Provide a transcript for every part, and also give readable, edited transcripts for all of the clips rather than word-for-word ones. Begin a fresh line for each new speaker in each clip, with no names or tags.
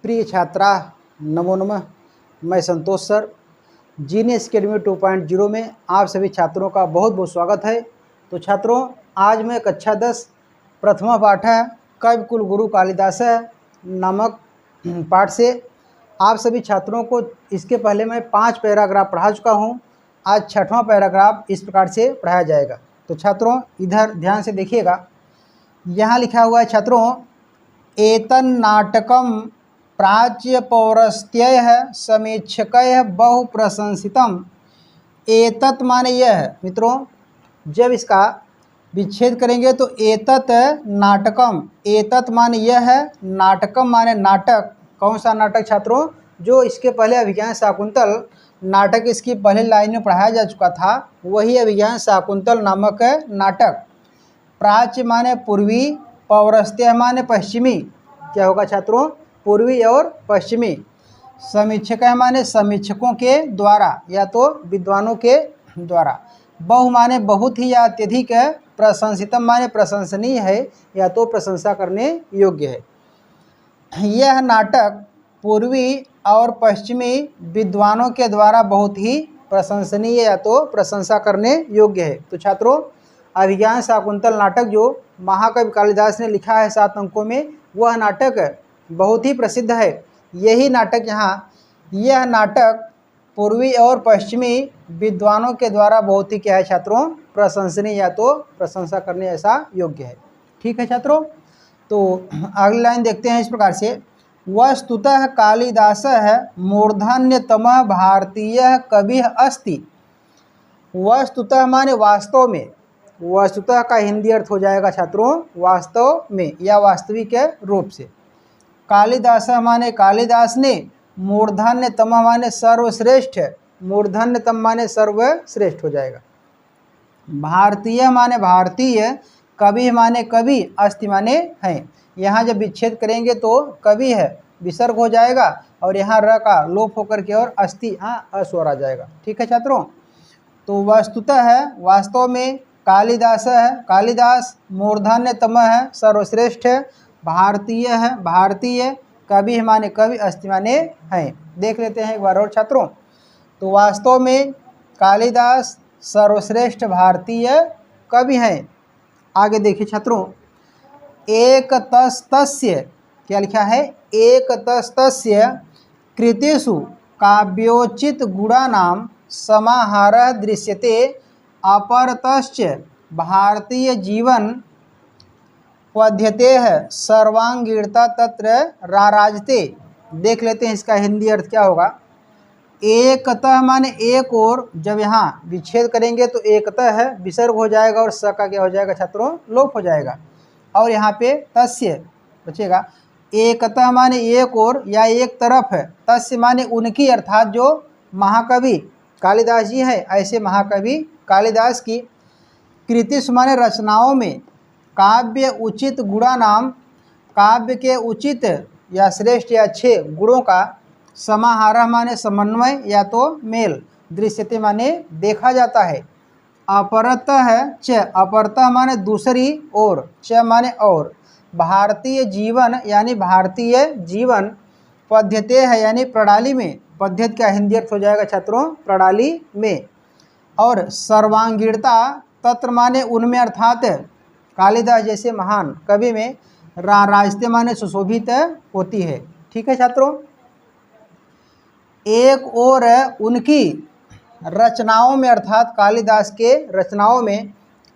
प्रिय छात्रा, नमो नमः। मैं संतोष सर जीनियस अकेडमी 2.0 में आप सभी छात्रों का बहुत बहुत स्वागत है। तो छात्रों, आज मैं कक्षा 10 प्रथमा पाठ है कवि कुलगुरु कालिदास नामक पाठ से आप सभी छात्रों को इसके पहले मैं 5 पैराग्राफ पढ़ा चुका हूँ। आज 6वां पैराग्राफ इस प्रकार से पढ़ाया जाएगा। तो छात्रों, इधर ध्यान से देखिएगा। यहाँ लिखा हुआ है छात्रों, एतन्नाटकम प्राच्य पौरस्त्यय समीक्षकय बहु प्रशंसितम। एतत् माने यह है। मित्रों, जब इसका विच्छेद करेंगे तो एतत् नाटकम, एतत् माने यह है, नाटकम माने नाटक। कौन सा नाटक छात्रों? जो इसके पहले अभिज्ञान शाकुंतल नाटक इसकी पहले लाइन में पढ़ाया जा चुका था, वही अभिज्ञान शाकुंतल नामक नाटक। प्राच्य माने पूर्वी, पौरस्त्य माने पश्चिमी। क्या होगा छात्रों? पूर्वी और पश्चिमी। समीक्षक माने समीक्षकों के द्वारा या तो विद्वानों के द्वारा। बहु माने बहुत ही या अत्यधिक है। प्रशंसितम माने प्रशंसनीय है या तो प्रशंसा करने योग्य है। यह नाटक पूर्वी और पश्चिमी विद्वानों के द्वारा बहुत ही प्रशंसनीय या तो प्रशंसा करने योग्य है। तो छात्रों, अभिज्ञान शाकुंतल नाटक जो महाकवि कालिदास ने लिखा है 7 अंकों में, वह नाटक बहुत ही प्रसिद्ध है। यही नाटक यह नाटक पूर्वी और पश्चिमी विद्वानों के द्वारा बहुत ही क्या है छात्रों? प्रशंसनीय या तो प्रशंसा करने ऐसा योग्य है। ठीक है छात्रों, तो अगली लाइन देखते हैं इस प्रकार से। वस्तुतः कालिदासः मूर्धन्यतमः भारतीय कवि अस्ति। वस्तुतः माने वास्तव में। वस्तुतः का हिंदी अर्थ हो जाएगा छात्रों वास्तव में या वास्तविक रूप से। कालिदास माने कालिदास ने, मूर्धन्यतम माने सर्वश्रेष्ठ, मूर्धन्यतम माने सर्वश्रेष्ठ हो जाएगा। भारतीय माने भारतीय, कवि माने कवि, अस्ति माने है। यहाँ जब विच्छेद करेंगे तो कवि है विसर्ग हो जाएगा और यहाँ र का लोप होकर के और अस्ति अस्वर आ जाएगा। ठीक है छात्रों, तो वस्तुतः है वास्तव में, कालिदास है कालिदास, मूर्धन्यतम है सर्वश्रेष्ठ, भारतीय है भारतीय, कवि माने कवि, अस्ति माने है। देख लेते हैं एक बार और छात्रों। तो वास्तव में कालिदास सर्वश्रेष्ठ भारतीय कवि हैं। आगे देखिए छात्रों, एक तस्य, क्या लिखा है? एक तस्य कृतिषु काव्योचित गुणानां समाहारः दृश्यते, अपरतश्च भारतीय जीवन पद्यते है सर्वांगीणता तत्र राराजते। देख लेते हैं इसका हिंदी अर्थ क्या होगा। एकतः माने एक और, जब यहाँ विच्छेद करेंगे तो एकतः है विसर्ग हो जाएगा और स का क्या हो जाएगा छात्रों? लोप हो जाएगा। और यहाँ पे तस्य बचेगा। एकतः माने एक और या एक तरफ है, तस्य माने उनकी, अर्थात जो महाकवि कालिदास जी है, ऐसे महाकवि कालिदास की कृतिषु माने रचनाओं में, काव्य उचित गुणा नाम, काव्य के उचित या श्रेष्ठ या अच्छे गुणों का, समाहार माने समन्वय या तो मेल, दृश्यते माने देखा जाता है। अपरतः च, अपरतः माने दूसरी ओर, च माने और, भारतीय जीवन यानी भारतीय जीवन, पद्धते है यानी प्रणाली में, पद्धति का हिंदी अर्थ हो जाएगा छात्रों प्रणाली में, और सर्वांगीणता तत्र माने उनमें, अर्थात कालिदास जैसे महान कवि में, राजते माने सुशोभित होती है। ठीक है छात्रों, एक और उनकी रचनाओं में, अर्थात कालिदास के रचनाओं में,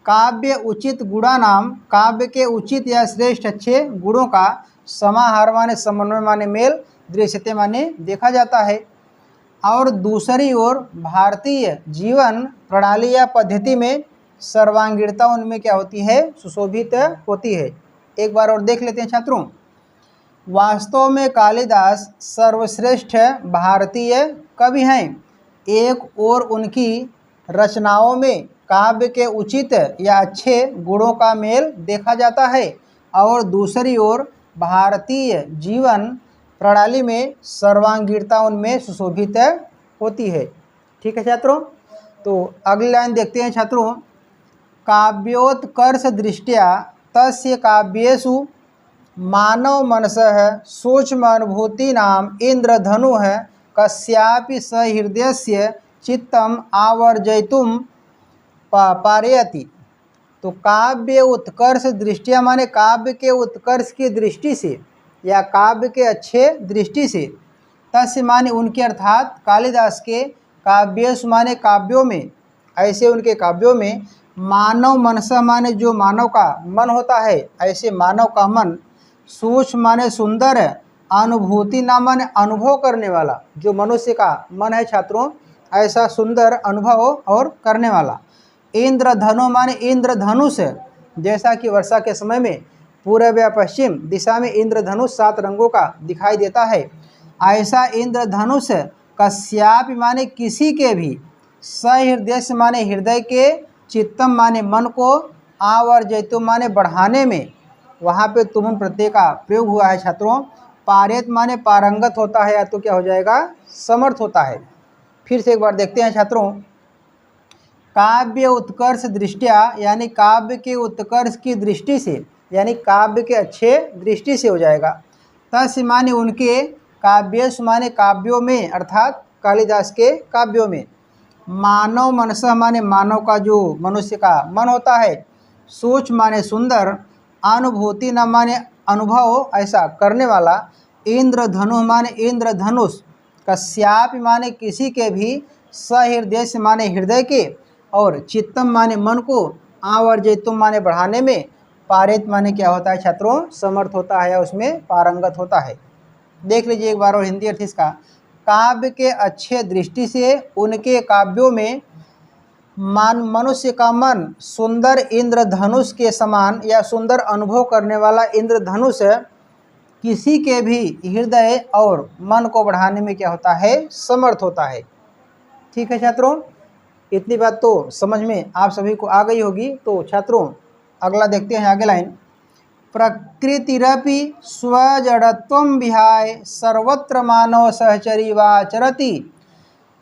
काव्य उचित गुणा नाम, काव्य के उचित या श्रेष्ठ अच्छे गुणों का, समाहार माने समन्वय माने मेल, दृश्यते माने देखा जाता है। और दूसरी ओर भारतीय जीवन प्रणाली या पद्धति में सर्वांगीणता उनमें क्या होती है? सुशोभित होती है। एक बार और देख लेते हैं छात्रों। वास्तव में कालिदास सर्वश्रेष्ठ भारतीय कवि हैं। एक और उनकी रचनाओं में काव्य के उचित या अच्छे गुणों का मेल देखा जाता है, और दूसरी ओर भारतीय जीवन प्रणाली में सर्वांगीणता उनमें सुशोभित होती है। ठीक है छात्रों, तो अगली लाइन देखते हैं छात्रों। काव्योत्कर्ष दृष्टिया तस्य काव्येषु मानव मनसः सूक्ष्मानुभूतीनाम् इंद्रधनुः कस्यापि सहृदयस्य चित्तम आवर्जयितुम पारयति। तो काव्य उत्कर्ष दृष्टिया माने काव्य के उत्कर्ष की दृष्टि से या काव्य के अच्छे दृष्टि से, तस्य माने उनके अर्थात कालिदास के काव्येषु माने काव्यों में, ऐसे उनके काव्यों में मानव मनसा माने जो मानव का मन होता है, ऐसे मानव का मन सूक्ष्म माने सुंदर, अनुभूति ना माने अनुभव करने वाला, जो मनुष्य का मन है छात्रों ऐसा सुंदर अनुभव और करने वाला। इंद्रधनु माने इंद्रधनुष, जैसा कि वर्षा के समय में पूर्व या पश्चिम दिशा में इंद्रधनुष 7 रंगों का दिखाई देता है, ऐसा इंद्रधनुष कस्यापि माने किसी के भी, सहृदय से माने हृदय के, चित्तम माने मन को, आवर्जयितुम माने बढ़ाने में, वहाँ पे तुम प्रत्यय का प्रयोग हुआ है छात्रों। पारेत माने पारंगत होता है या तो क्या हो जाएगा समर्थ होता है। फिर से एक बार देखते हैं छात्रों, काव्य उत्कर्ष दृष्टिया यानी काव्य के उत्कर्ष की दृष्टि से, यानी काव्य के अच्छे दृष्टि से हो जाएगा। तस्य माने उनके, काव्येषु माने काव्यों में अर्थात कालिदास के काव्यों में, मानव मनसः माने मानव का जो मनुष्य का मन होता है, सूक्ष्म माने सुंदर, अनुभूति न माने अनुभव ऐसा करने वाला, इंद्रधनु माने इंद्रधनुष, कस्यापि माने किसी के भी, सहृदय से माने हृदय के, और चित्तम माने मन को, आवर्जयितुम माने बढ़ाने में, पारित माने क्या होता है छात्रों समर्थ होता है या उसमें पारंगत होता है। देख लीजिए एक बार और हिंदी अर्थ इसका, काव्य के अच्छे दृष्टि से उनके काव्यों में मनुष्य का मन सुंदर इंद्रधनुष के समान या सुंदर अनुभव करने वाला इंद्रधनुष किसी के भी हृदय और मन को बढ़ाने में क्या होता है समर्थ होता है। ठीक है छात्रों, इतनी बात तो समझ में आप सभी को आ गई होगी। तो छात्रों अगला देखते हैं आगे लाइन, प्रकृतिरपि स्वजड़त्वं विहाय सर्वत्र मानव सहचरी वाचरति।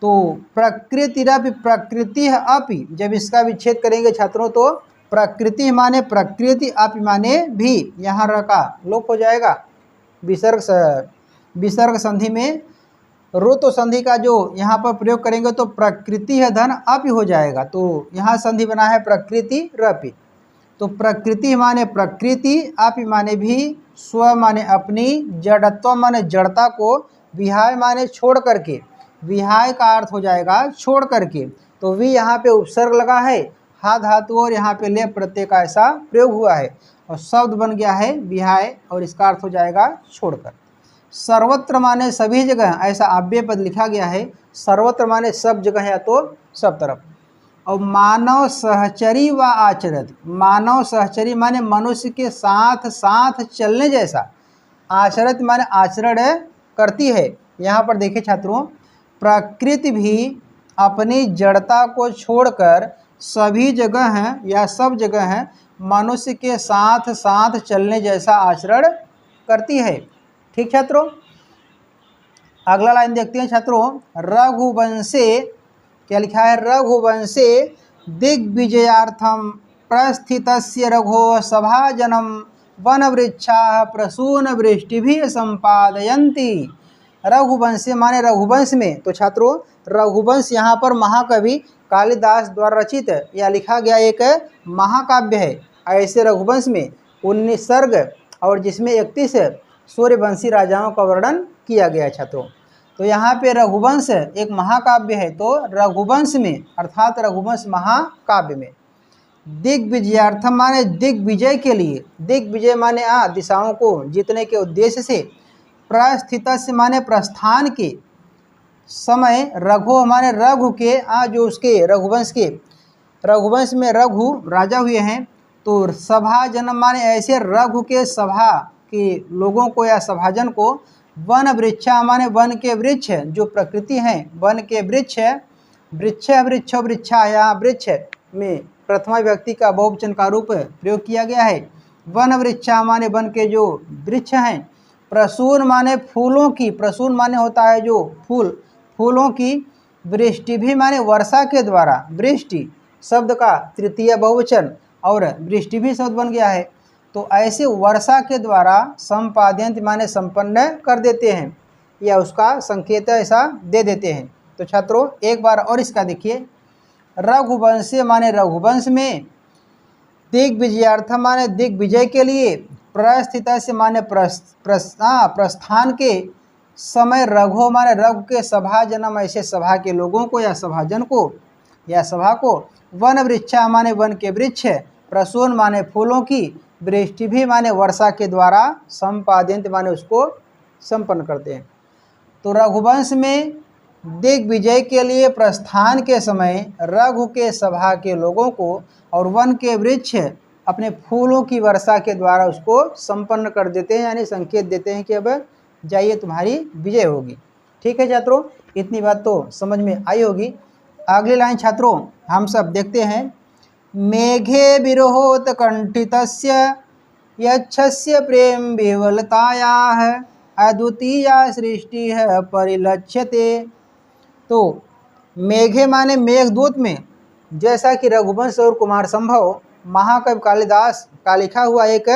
तो प्रकृतिरपि, प्रकृति अपि, जब इसका विच्छेद करेंगे छात्रों तो प्रकृति माने प्रकृति, अपि माने भी, यहाँ रका लोप हो जाएगा। विसर्ग संधि में ऋतु संधि का जो यहाँ पर प्रयोग करेंगे तो प्रकृति है धन अपि हो जाएगा। तो यहाँ संधि बना है प्रकृति रपि। तो प्रकृति माने प्रकृति, अपि माने भी, स्व माने अपनी, जड़त्व माने जड़ता को, विहाय माने छोड़ करके, विहाय का अर्थ हो जाएगा छोड़ करके। तो वी यहाँ पे उपसर्ग लगा है, हा धातु और यहाँ पे लेप प्रत्यय का ऐसा प्रयोग हुआ है और शब्द बन गया है विहाय और इसका अर्थ हो जाएगा छोड़कर। सर्वत्र माने सभी जगह, ऐसा आव्यय पद लिखा गया है। सर्वत्र माने सब जगह या तो सब तरफ। और मानव सहचरी व आचरत, मानव सहचरी माने मनुष्य के साथ साथ चलने जैसा, आचरत माने आचरण करती है। यहाँ पर देखिए छात्रों, प्रकृति भी अपनी जड़ता को छोड़कर सभी जगह हैं या सब जगह हैं मनुष्य के साथ साथ चलने जैसा आचरण करती है। ठीक छात्रों, अगला लाइन देखते हैं छात्रों, रघुवंशे क्या लिखा है, रघुवंशे दिग्विजयार्थम प्रस्थितस्य रघो सभाजनम वनवृक्षा प्रसून वृष्टिभिः संपादयन्ति। रघुवंश माने रघुवंश में, तो छात्रों रघुवंश यहाँ पर महाकवि कालिदास द्वारा रचित या लिखा गया एक महाकाव्य है। ऐसे रघुवंश में 19 सर्ग और जिसमें 31 सूर्यवंशी राजाओं का वर्णन किया गया है छात्रों। तो यहाँ पे रघुवंश एक महाकाव्य है। तो रघुवंश में अर्थात रघुवंश महाकाव्य में दिग्विजयार्थम माने दिग्विजय के लिए, दिग्विजय माने दिशाओं को जीतने के उद्देश्य से, प्रस्थितस्य माने प्रस्थान के समय, रघु माने रघु के, जो उसके रघुवंश के, रघुवंश में रघु राजा हुए हैं। तो सभा जन माने ऐसे रघु के सभा के लोगों को या सभाजन को, वन वृक्षा माने वन के वृक्ष जो प्रकृति हैं, वन के वृक्ष, वृक्ष वृक्षो वृक्षा, यहाँ वृक्ष में प्रथमा व्यक्ति का बहुवचन का रूप प्रयोग किया गया है। वन वृक्षा माने वन के जो वृक्ष हैं, प्रसून माने फूलों की, प्रसून माने होता है जो फूल, फूलों की, वृष्टि भी माने वर्षा के द्वारा, वृष्टि शब्द का तृतीय बहुवचन और वृष्टि भी शब्द बन गया है। तो ऐसे वर्षा के द्वारा संपादयन्ति माने संपन्न कर देते हैं, या उसका संकेत ऐसा दे देते हैं। तो छात्रों एक बार और इसका देखिए, रघुवंश माने रघुवंश में, दिग्विजयार्थ माने दिग्विजय के लिए, प्रस्थित से माने प्रस्थान के समय, रघु माने रघु के सभा जन्म ऐसे सभा के लोगों को या सभाजन को या सभा को, वन वृक्षा माने वन के वृक्ष, प्रसून माने फूलों की, वृष्टि भी माने वर्षा के द्वारा, संपादयन्ति माने उसको संपन्न करते हैं। तो रघुवंश में दिग्विजय के लिए प्रस्थान के समय रघु के सभा के लोगों को और वन के वृक्ष अपने फूलों की वर्षा के द्वारा उसको संपन्न कर देते हैं, यानी संकेत देते हैं कि अब जाइए तुम्हारी विजय होगी। ठीक है छात्रों, इतनी बात तो समझ में आई होगी। अगली लाइन छात्रों हम सब देखते हैं, मेघे विरहोत कंठितस्य यच्छस्य प्रेम विह्वलतायाः अद्वितीया सृष्टि है परिलक्ष्यते। तो मेघे माने मेघदूत में, जैसा कि रघुवंश और कुमार संभव महाकवि कालिदास का लिखा हुआ एक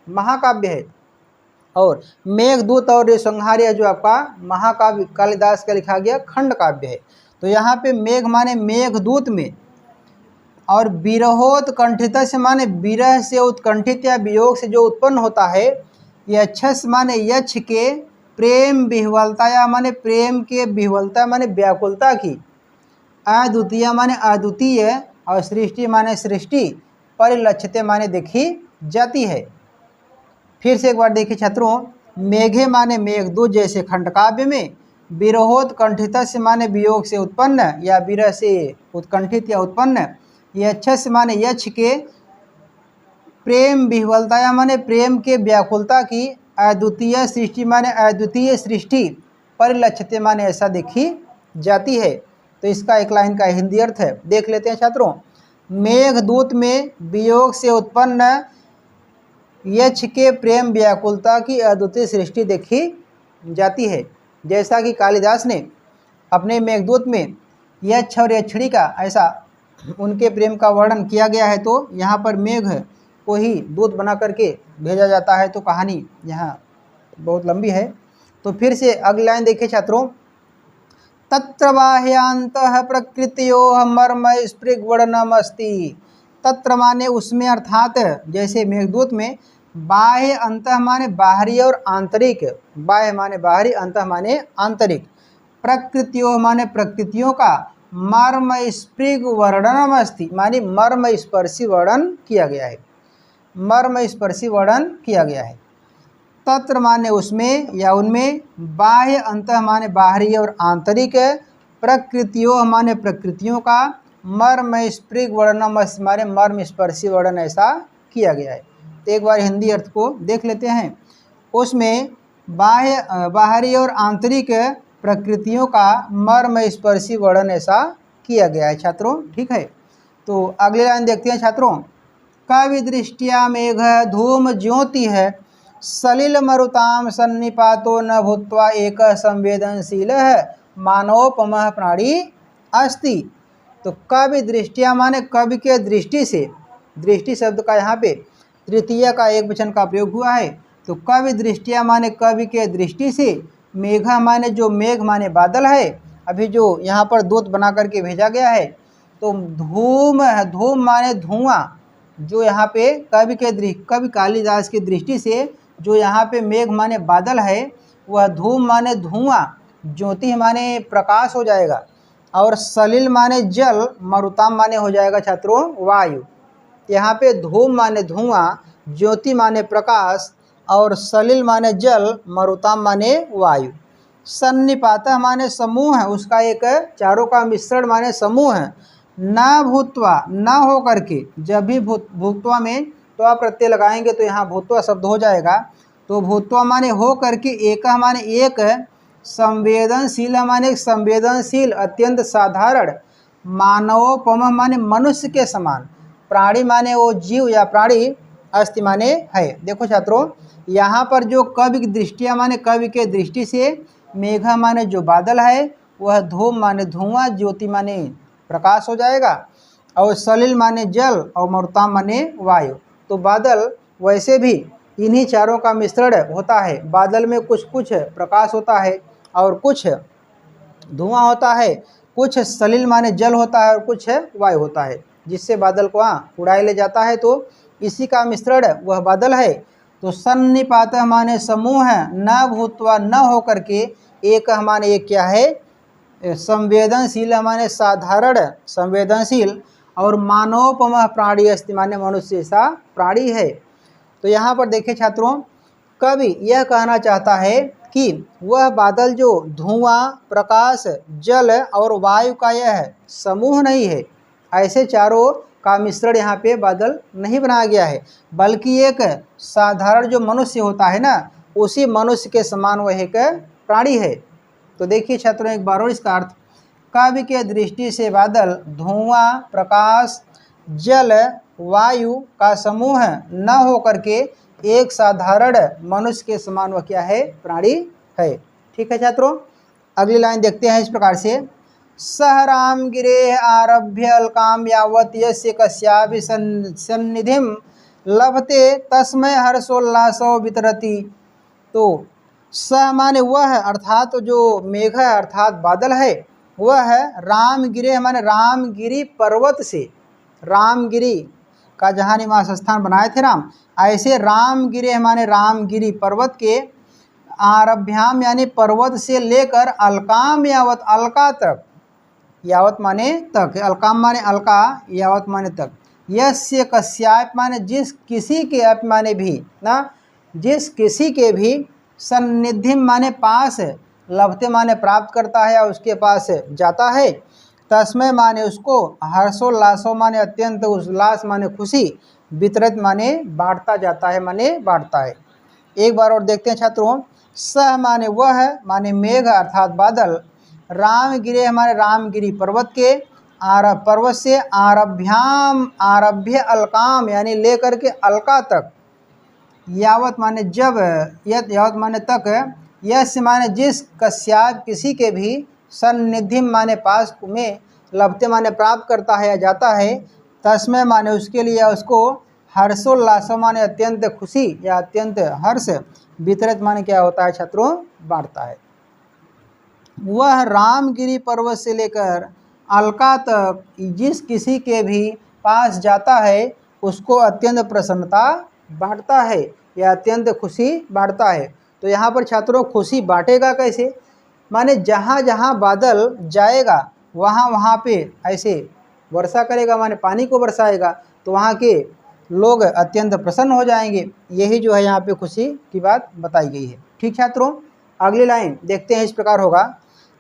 महाकाव्य है, और मेघदूत और संहार्य जो आपका महाकाव्य कालिदास का लिखा गया खंड काव्य है। तो यहाँ पे मेघ माने मेघदूत में, और विरहोत्कंठित से माने विरह से उत्कंठित या वियोग से जो उत्पन्न होता है, यक्षस माने यक्ष के, प्रेम विह्वलता या माने प्रेम के विह्वलता माने व्याकुलता की, अद्वितीय माने अद्वितीय, और सृष्टि माने सृष्टि, परिलक्षित माने देखी जाती है। फिर से एक बार देखिए छात्रों, मेघे माने मेघदूत जैसे खंडकाव्य में, विरहोत्कंठित से माने वियोग से उत्पन्न या विरह से उत्कंठित या उत्पन्न, यक्षस माने यक्ष के, प्रेम विह्वलता या माने प्रेम के व्याकुलता की, अद्वितीय सृष्टि माने अद्वितीय सृष्टि, परिलक्षित माने ऐसा देखी जाती है। तो इसका एक लाइन का हिंदी अर्थ है, देख लेते हैं छात्रों। मेघदूत में वियोग से उत्पन्न यक्ष के प्रेम व्याकुलता की अद्वितीय सृष्टि देखी जाती है। जैसा कि कालिदास ने अपने मेघदूत में यक्ष और यक्षिणी का ऐसा उनके प्रेम का वर्णन किया गया है, तो यहाँ पर मेघ को ही दूत बना करके भेजा जाता है। तो कहानी यहाँ बहुत लंबी है। तो फिर से अगली लाइन देखिए छात्रों, तत्र बाह्यांतः प्रकृत्योः मर्म स्पृग्वर्णमस्ति। तत्र माने उसमें, अर्थात जैसे मेघदूत में, बाह्य अंतः माने बाहरी और आंतरिक, बाह्य माने बाहरी, अंतः माने आंतरिक, प्रकृत्योः माने प्रकृतियों का, मर्म स्पृग वर्णनमस्ति माने मर्म स्पर्शी वर्णन किया गया है, मर्म स्पर्शी वर्णन किया गया है। तत्र माने उसमें या उनमें, बाह्य अंतः माने बाहरी और आंतरिक, प्रकृतियों माने प्रकृतियों का, मर्म स्पृग वर्णनम माने मर्म स्पर्शी वर्णन ऐसा किया गया है। तो एक बार हिंदी अर्थ को देख लेते हैं, उसमें बाहरी और आंतरिक प्रकृतियों का मर्म स्पर्शी वर्णन ऐसा किया गया है छात्रों। ठीक है, तो अगली लाइन देखते हैं छात्रों, कवि दृष्टिया मेघ धूम ज्योति है, सलिल मरुताम सन्निपातो न भूत्वा एक संवेदनशील मानवोपमः प्राणी अस्ति। तो कवि दृष्टिया माने कवि के दृष्टि से, दृष्टि शब्द का यहाँ पे तृतीया का एक वचन का प्रयोग हुआ है। तो कवि दृष्टिया माने कवि के दृष्टि से, मेघा माने जो मेघ माने बादल है, अभी जो यहाँ पर दूत बना करके भेजा गया है। तो धूम है, धूम माने धुआं, जो यहाँ पे कवि कालिदास की दृष्टि से जो यहाँ पे मेघ माने बादल है, वह धूम माने धुआं, ज्योति माने प्रकाश हो जाएगा, और सलिल माने जल, मरुताम माने हो जाएगा छात्रों वायु। यहाँ पे धूम माने धुआं, ज्योति माने प्रकाश, और सलिल माने जल, मरुताम माने वायु। सन्निपातः माने समूह है, उसका एक चारों का मिश्रण माने समूह है। न भूत्वा न हो करके, जब भी भूत्वा में तो आप प्रत्यय लगाएंगे तो यहाँ भूत्वा शब्द हो जाएगा। तो भूत्वा माने हो करके, एक माने एक, संवेदनशील माने संवेदनशील अत्यंत साधारण, मानवोपम माने मनुष्य के समान, प्राणी माने वो जीव या प्राणी, अस्ति माने है। देखो छात्रों, यहाँ पर जो कवि की दृष्टिया माने कवि के दृष्टि से, मेघा माने जो बादल है, वह धूम माने धुआं, ज्योति माने प्रकाश हो जाएगा, और सलिल माने जल, और मरुताम माने वायु। तो बादल वैसे भी इन्हीं चारों का मिश्रण होता है। बादल में कुछ कुछ प्रकाश होता है और कुछ धुआं होता है, कुछ सलिल माने जल होता है और कुछ वायु होता है, जिससे बादल को उड़ाए ले जाता है। तो इसी का मिश्रण वह बादल है। तो सन्निपात माने समूह न भूतवा, न होकर के, एक माने एक क्या है, संवेदनशील माने साधारण संवेदनशील, और मानवोपम प्राणी अस्ति माने मनुष्य सा प्राणी है। तो यहाँ पर देखिए छात्रों, कवि यह कहना चाहता है कि वह बादल जो धुआं, प्रकाश, जल और वायु का यह समूह नहीं है, ऐसे चारों का मिश्रण यहाँ पे बादल नहीं बनाया गया है, बल्कि एक साधारण जो मनुष्य होता है ना, उसी मनुष्य के समान वह एक प्राणी है। तो देखिए छात्रों एक बार और इसका अर्थ, काव्य के दृष्टि से बादल धुआं, प्रकाश, जल, वायु का समूह न होकर के एक साधारण मनुष्य के समान वह क्या है, प्राणी है। ठीक है छात्रों, अगली लाइन देखते हैं इस प्रकार से, सह राम गिरे आरभ्य अलकाम यावत यस्य कस्यापि सन्निधिम लभते तस्मै हर्षोल्लासो वितरति। तो सह माने वह, अर्थात जो मेघ है अर्थात बादल है, वह है रामगिरे माने रामगिरी पर्वत से, रामगिरी का जहाँ निवास स्थान बनाए थे राम, ऐसे रामगिरे माने रामगिरी पर्वत के, आरभ्याम यानी पर्वत से लेकर अलकाम यावत, अलका तक, यावत माने तक, अलकाम माने अलका, यावत माने तक, यस्य कस्याप माने जिस किसी के, अप माने भी ना, जिस किसी के भी, सन्निधि माने पास, लभते माने प्राप्त करता है या उसके पास जाता है, तस्मै माने उसको, हर्षोल्लासो माने अत्यंत उल्लास माने खुशी, वितरित माने बांटता जाता है माने बांटता है। एक बार और देखते हैं छात्रों, सह माने वह माने मेघ अर्थात बादल, रामगिरे हमारे रामगिरी पर्वत के, पर्वत से, आरभ्याम आरभ्य अलकाम यानी लेकर के अलका तक, यावत माने जब, यत यावत माने तक, यश माने जिस, कस्याप किसी के भी, सन्निधि माने पास में, लभते माने प्राप्त करता है या जाता है, तस्मै माने उसके लिए या उसको, हर्षोल्लास माने अत्यंत खुशी या अत्यंत हर्ष, वितरित माने क्या होता है छात्रों, बांटता है। वह रामगिरी पर्वत से लेकर अलका तक जिस किसी के भी पास जाता है उसको अत्यंत प्रसन्नता बांटता है या अत्यंत खुशी बांटता है। तो यहाँ पर छात्रों खुशी बांटेगा कैसे, माने जहाँ जहाँ बादल जाएगा वहाँ वहाँ पे ऐसे वर्षा करेगा, माने पानी को बरसाएगा, तो वहाँ के लोग अत्यंत प्रसन्न हो जाएंगे। यही जो है यहाँ पे खुशी की बात बताई गई है। ठीक छात्रों, अगली लाइन देखते हैं इस प्रकार होगा,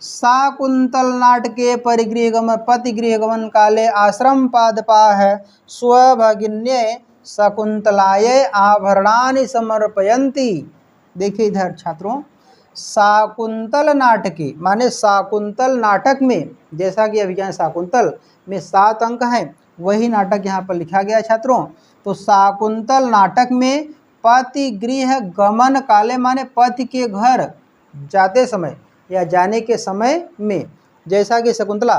शाकुंतल नाटके परिगृहगमन पतिगृहगमन काले आश्रम पादपाः स्वभगिन्ये शकुंतलायै आभरणानि समर्पयन्ति। देखिए इधर छात्रों, शाकुंतल नाटके माने शाकुंतल नाटक में, जैसा कि अभिज्ञान शाकुंतल में 7 अंक हैं, वही नाटक यहाँ पर लिखा गया है छात्रों। तो शाकुंतल नाटक में पति गृह गमन काले माने पति के घर जाते समय या जाने के समय में, जैसा कि शकुंतला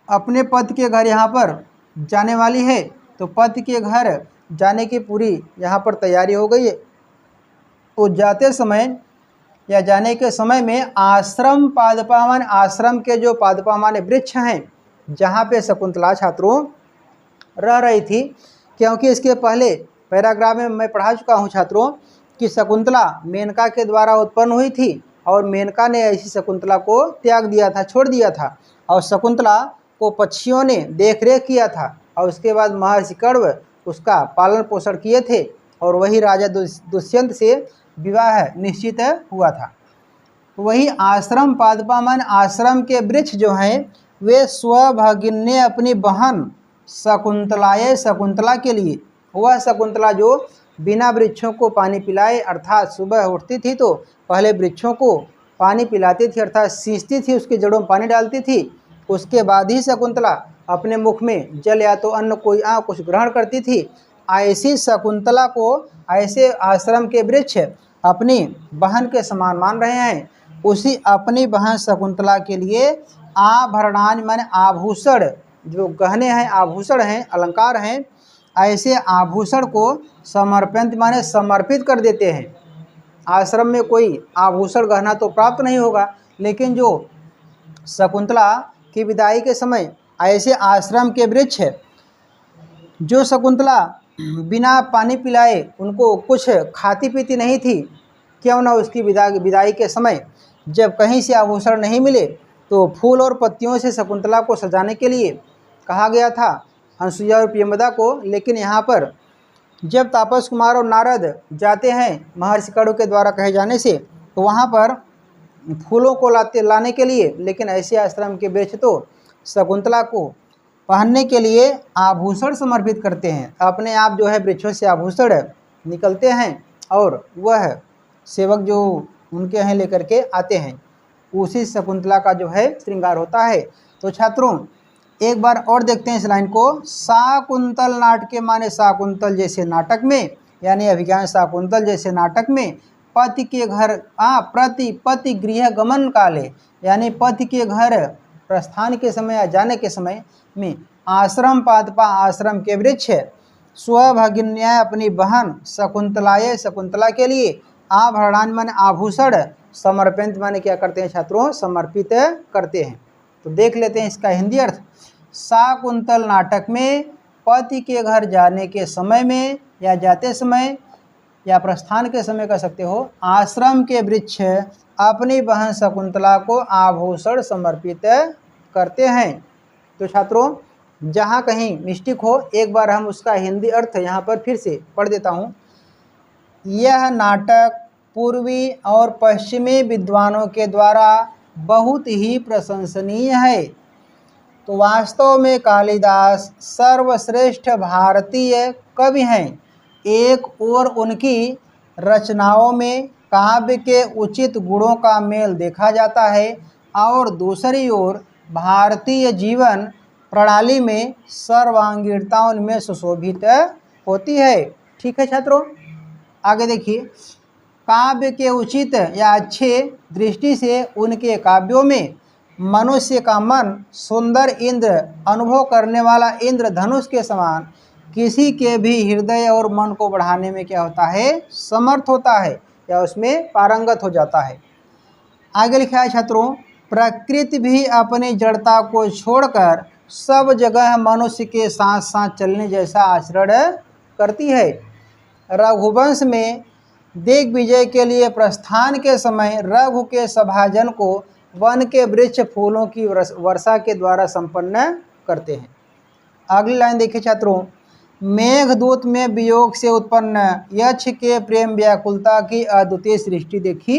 अपने पति के घर यहाँ पर जाने वाली है, तो पति के घर जाने की पूरी यहाँ पर तैयारी हो गई है। तो जाते समय या जाने के समय में आश्रम पादपा माने आश्रम के जो पादपा माने वृक्ष हैं, जहाँ पे शकुंतला छात्रों रह रही थी, क्योंकि इसके पहले पैराग्राफ में मैं पढ़ा चुका हूँ छात्रों कि शकुंतला मेनका के द्वारा उत्पन्न हुई थी और मेनका ने ऐसी शकुंतला को त्याग दिया था, छोड़ दिया था, और शकुंतला को पक्षियों ने देख रेख किया था, और उसके बाद महर्षि कण्व उसका पालन पोषण किए थे, और वही राजा दुष्यंत से विवाह निश्चित हुआ था। वही आश्रम पादपा मान आश्रम के वृक्ष जो हैं वे स्वभगिन्य अपनी बहन शकुंतलाए शकुंतला के लिए, वह शकुंतला जो बिना वृक्षों को पानी पिलाए, अर्थात सुबह उठती थी तो पहले वृक्षों को पानी पिलाती थी, अर्थात सींचती थी, उसके जड़ों में पानी डालती थी, उसके बाद ही शकुंतला अपने मुख में जल या तो अन्न कोई कुछ ग्रहण करती थी। ऐसी शकुंतला को ऐसे आश्रम के वृक्ष अपनी बहन के समान मान रहे हैं। उसी अपनी बहन शकुंतला के लिए आभरणानि माने आभूषण, जो गहने हैं, आभूषण हैं, अलंकार हैं, ऐसे आभूषण को समर्पित माने समर्पित कर देते हैं। आश्रम में कोई आभूषण गहना तो प्राप्त नहीं होगा, लेकिन जो शकुंतला की विदाई के समय ऐसे आश्रम के वृक्ष जो शकुंतला बिना पानी पिलाए उनको कुछ खाती पीती नहीं थी, क्यों ना उसकी विदाई के समय जब कहीं से आभूषण नहीं मिले तो फूल और पत्तियों से शकुंतला को सजाने के लिए कहा गया था अनसुईया और प्रियंवदा को। लेकिन यहाँ पर जब तापस कुमार और नारद जाते हैं महर्षि कड़ु के द्वारा कहे जाने से, तो वहाँ पर फूलों को लाने के लिए, लेकिन ऐसे आश्रम के वृक्ष तो शकुंतला को पहनने के लिए आभूषण समर्पित करते हैं। अपने आप जो है वृक्षों से आभूषण निकलते हैं और वह सेवक जो उनके हैं लेकर के आते हैं, उसी शकुंतला का जो है श्रृंगार होता है। तो छात्रों एक बार और देखते हैं इस लाइन को। शाकुंतल नाटके माने शाकुंतल जैसे नाटक में, यानी अभिज्ञान शाकुंतल जैसे नाटक में पति के घर पति गृह गमन काले, यानी पति के घर प्रस्थान के समय या जाने के समय में आश्रम पादपा आश्रम के वृक्ष स्वभगिन्या अपनी बहन शकुंतला के लिए आभरणान माने आभूषण समर्पित माने क्या करते हैं छात्रों, समर्पित करते हैं। तो देख लेते हैं इसका हिंदी अर्थ। शाकुंतल नाटक में पति के घर जाने के समय में या जाते समय या प्रस्थान के समय कह सकते हो, आश्रम के वृक्ष अपनी बहन शकुंतला को आभूषण समर्पित करते हैं। तो छात्रों जहाँ कहीं मिस्टेक हो एक बार हम उसका हिंदी अर्थ यहाँ पर फिर से पढ़ देता हूँ। यह नाटक पूर्वी और पश्चिमी विद्वानों के द्वारा बहुत ही प्रशंसनीय है। तो वास्तव में कालिदास सर्वश्रेष्ठ भारतीय कवि हैं। एक ओर उनकी रचनाओं में काव्य के उचित गुणों का मेल देखा जाता है और दूसरी ओर भारतीय जीवन प्रणाली में सर्वांगीणता उनमें सुशोभित होती है। ठीक है छात्रों, आगे देखिए। काव्य के उचित या अच्छे दृष्टि से उनके काव्यों में मनुष्य का मन सुंदर इंद्र अनुभव करने वाला इंद्रधनुष के समान किसी के भी हृदय और मन को बढ़ाने में क्या होता है, समर्थ होता है या उसमें पारंगत हो जाता है। आगे लिखा है छात्रों, प्रकृति भी अपनी जड़ता को छोड़कर सब जगह मनुष्य के साथ साथ चलने जैसा आचरण करती है। रघुवंश में दिग्विजय के लिए प्रस्थान के समय रघु के सभाजन को वन के वृक्ष फूलों की वर्षा के द्वारा संपन्न करते हैं। अगली लाइन देखिए छात्रों। मेघदूत में वियोग से उत्पन्न यक्ष के प्रेम व्याकुलता की अद्वितीय सृष्टि देखी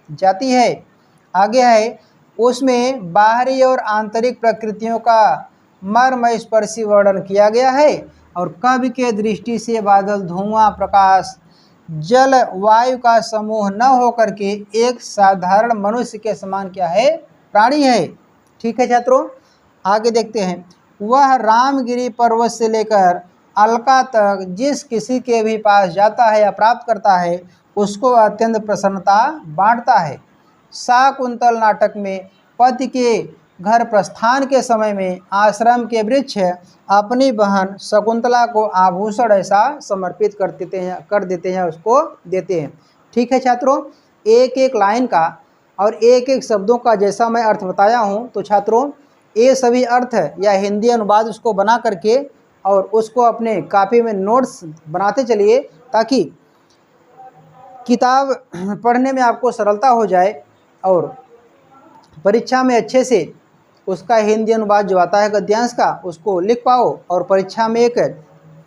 जाती है। आगे है, उसमें बाहरी और आंतरिक प्रकृतियों का मर्मस्पर्शी वर्णन किया गया है और कवि के दृष्टि से बादल, धुआं, प्रकाश, जल, वायु का समूह न होकर के एक साधारण मनुष्य के समान क्या है, प्राणी है। ठीक है छात्रों, आगे देखते हैं। वह रामगिरी पर्वत से लेकर अलका तक जिस किसी के भी पास जाता है या प्राप्त करता है उसको अत्यंत प्रसन्नता बांटता है। शाकुंतल नाटक में पति के घर प्रस्थान के समय में आश्रम के वृक्ष अपनी बहन शकुंतला को आभूषण ऐसा समर्पित कर देते हैं, उसको देते हैं। ठीक है छात्रों, एक एक लाइन का और एक एक शब्दों का जैसा मैं अर्थ बताया हूँ, तो छात्रों ये सभी अर्थ या हिंदी अनुवाद उसको बना करके और उसको अपने कॉपी में नोट्स बनाते चलिए ताकि किताब पढ़ने में आपको सरलता हो जाए और परीक्षा में अच्छे से उसका हिंदी अनुवाद जो आता है गद्यांश का उसको लिख पाओ और परीक्षा में एक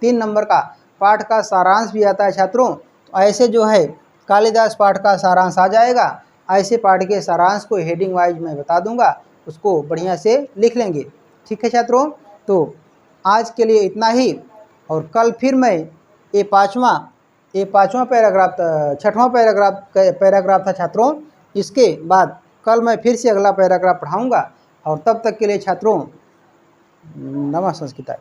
3 नंबर का पाठ का सारांश भी आता है छात्रों। तो ऐसे जो है कालिदास पाठ का सारांश आ जाएगा, ऐसे पाठ के सारांश को हेडिंग वाइज मैं बता दूंगा, उसको बढ़िया से लिख लेंगे। ठीक है छात्रों, तो आज के लिए इतना ही और कल फिर मैं ये पाँचवां पैराग्राफ, 6वां पैराग्राफ था छात्रों। इसके बाद कल मैं फिर से अगला पैराग्राफ पढ़ाऊँगा और तब तक के लिए छात्रों नमः संस्कृताय।